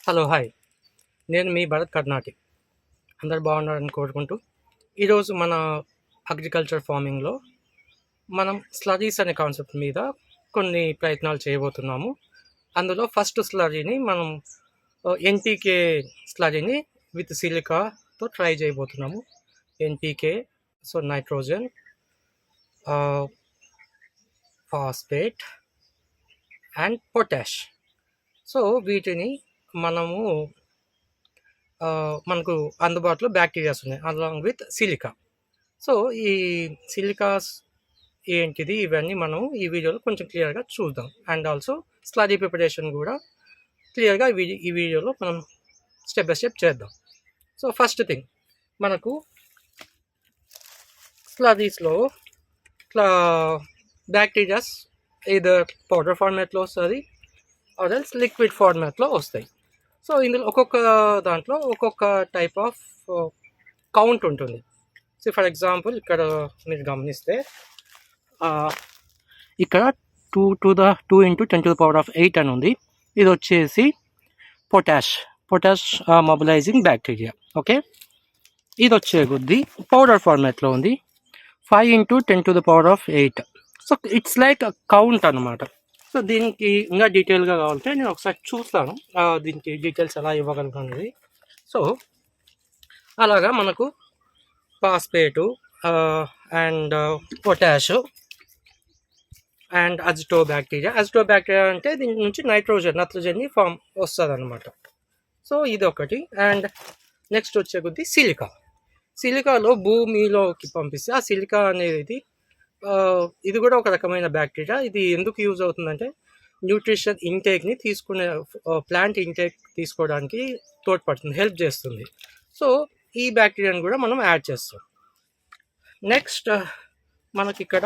Hello hi, నేను మీ భరత్ కర్ణాటి. అందరు బాగున్నారని కోరుకుంటూ ఈరోజు మన అగ్రికల్చర్ ఫార్మింగ్లో మనం స్లరీస్ అనే కాన్సెప్ట్ మీద కొన్ని ప్రయత్నాలు చేయబోతున్నాము. అందులో ఫస్ట్ స్లరీని మనం ఎన్పీకే స్లరీని విత్ సిలికాతో ట్రై చేయబోతున్నాము. NPK, so nitrogen, phosphate and potash. So వీటిని మనకు అందుబాటులో బ్యాక్టీరియాస్ ఉన్నాయి అలాంగ్ విత్ సిలికా. సో ఈ సిలికాస్ ఏంటిది ఇవన్నీ మనం ఈ వీడియోలో కొంచెం క్లియర్గా చూద్దాం. అండ్ ఆల్సో స్లరీ ప్రిపరేషన్ కూడా క్లియర్గా ఈ వీడియోలో మనం స్టెప్ బై స్టెప్ చేద్దాం. సో ఫస్ట్ థింగ్, మనకు స్లరీస్లో బ్యాక్టీరియాస్ ఏదర్ పౌడర్ ఫార్మాట్లో వస్తుంది ఆర్ ఎల్స్ లిక్విడ్ ఫార్మాట్లో వస్తాయి. సో ఇందులో ఒక్కొక్క దాంట్లో ఒక్కొక్క టైప్ ఆఫ్ కౌంట్ ఉంటుంది. సో ఫర్ ఎగ్జాంపుల్ ఇక్కడ మీరు గమనిస్తే ఇక్కడ 2 × 10⁸ అని ఉంది. ఇది వచ్చేసి పొటాష్ మొబిలైజింగ్ బ్యాక్టీరియా. ఓకే, ఇది వచ్చే కొద్దీ పౌడర్ ఫార్మాట్లో ఉంది 5 × 10⁸. సో ఇట్స్ లైక్ కౌంట్ అనమాట. సో దీనికి ఇంకా డీటెయిల్గా కావాలంటే నేను ఒకసారి చూస్తాను దీనికి డీటెయిల్స్ ఎలా ఇవ్వగలుగుతుంది. సో అలాగా మనకు ఫాస్ఫేటు అండ్ పొటాష్ అండ్ అజిటోబ్యాక్టీరియా అంటే దీని నుంచి నైట్రోజన్ ఫామ్ వస్తుంది అనమాట. సో ఇది ఒకటి. అండ్ నెక్స్ట్ వచ్చే కొద్దీ సిలికాలో భూమిలోకి పంపిస్తే ఆ సిలికా అనేది ఇది కూడా ఒక రకమైన బ్యాక్టీరియా. ఇది ఎందుకు యూజ్ అవుతుందంటే న్యూట్రిషన్ ఇంటేక్ని ప్లాంట్ ఇంటేక్ తీసుకోవడానికి తోడ్పడుతుంది, హెల్ప్ చేస్తుంది. సో ఈ బ్యాక్టీరియాని కూడా మనం యాడ్ చేస్తాం. నెక్స్ట్ మనకి ఇక్కడ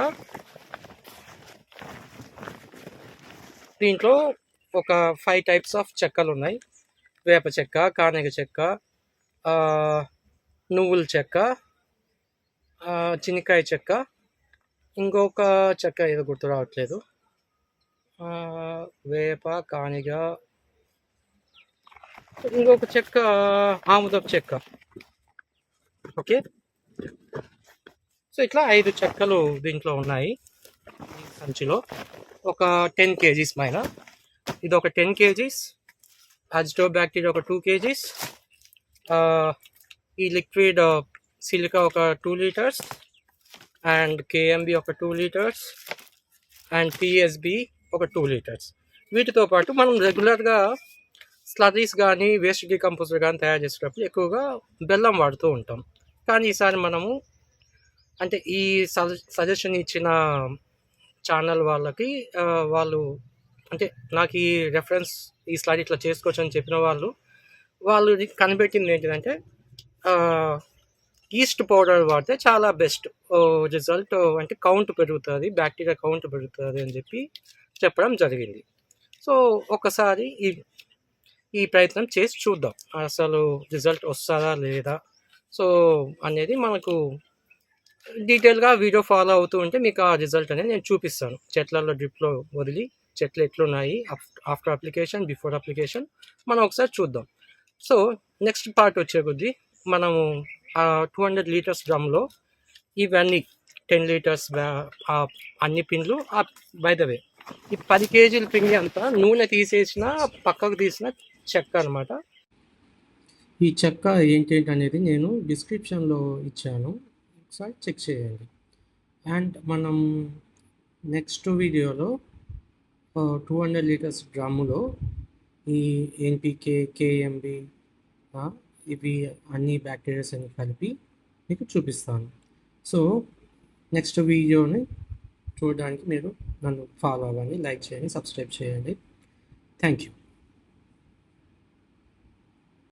దీంట్లో ఒక 5 టైప్స్ ఆఫ్ చెక్కలు ఉన్నాయి. వేప చెక్క, కానగ చెక్క, నువ్వుల చెక్క, చినికాయ చెక్క, ఇంకొక చెక్క ఏదో గుర్తు రావట్లేదు. వేప, కానిగ, ఇంకొక చెక్క ఆముదపు చెక్క. ఓకే, సో ఇట్లా 5 చెక్కలు దీంట్లో ఉన్నాయి సంచిలో. ఒక 10 kgs పైన. ఇది ఒక 10 kgs, అజిటోబ్యాక్టీరియా ఒక 2 kgs, ఈ లిక్విడ్ సిలికా ఒక 2 liters, అండ్ కేఎంబి ఒక 2 liters, అండ్ పిఎస్బి ఒక 2 liters. వీటితో పాటు మనం రెగ్యులర్గా స్లరీస్ కానీ వేస్ట్ డీకంపోజర్ కానీ తయారు చేసేటప్పుడు ఎక్కువగా బెల్లం వాడుతూ ఉంటాం. కానీ ఈసారి మనము అంటే ఈ సజెషన్ ఇచ్చిన ఛానల్ వాళ్ళకి వాళ్ళు అంటే నాకు ఈ రెఫరెన్స్ ఈ స్లరీ ఇట్లా చేసుకోవచ్చు అని చెప్పిన వాళ్ళు కనిపెట్టింది ఏంటిదంటే ఈస్ట్ పౌడర్ వాడితే చాలా బెస్ట్ రిజల్ట్, అంటే కౌంట్ పెరుగుతుంది, బ్యాక్టీరియా కౌంట్ పెరుగుతుంది అని చెప్పడం జరిగింది. సో ఒకసారి ఈ ప్రయత్నం చేసి చూద్దాం అసలు రిజల్ట్ వస్తుందా లేదా సో అనేది. మనకు డీటెయిల్గా వీడియో ఫాలో అవుతూ ఉంటే మీకు ఆ రిజల్ట్ అనేది నేను చూపిస్తాను. చెట్లలో డ్రిప్లో వదిలి చెట్లు ఎట్లున్నాయి ఆఫ్టర్ అప్లికేషన్, బిఫోర్ అప్లికేషన్ మనం ఒకసారి చూద్దాం. సో నెక్స్ట్ పార్ట్ వచ్చే కొద్దీ మనము 200 liters డ్రమ్లో ఇవన్నీ 10 liters అన్ని పిండ్లు, బై ద వే ఈ 10 kg పిండి అంతా నూనె తీసేసిన పక్కకు తీసిన చెక్క అనమాట. ఈ చెక్క ఏంటి అనేది నేను డిస్క్రిప్షన్లో ఇచ్చాను, ఒకసారి చెక్ చేయండి. అండ్ మనం నెక్స్ట్ వీడియోలో 200 liters డ్రమ్ములో ఈ ఎన్పికే, కేఎంబి ఇవి అన్ని బ్యాక్టీరియాస్ అని కలిపి మీకు చూపిస్తాను. సో నెక్స్ట్ వీడియోని చూడడానికి మీరు నన్ను ఫాలో అవ్వండి, లైక్ చేయండి, సబ్స్క్రైబ్ చేయండి. Thank you.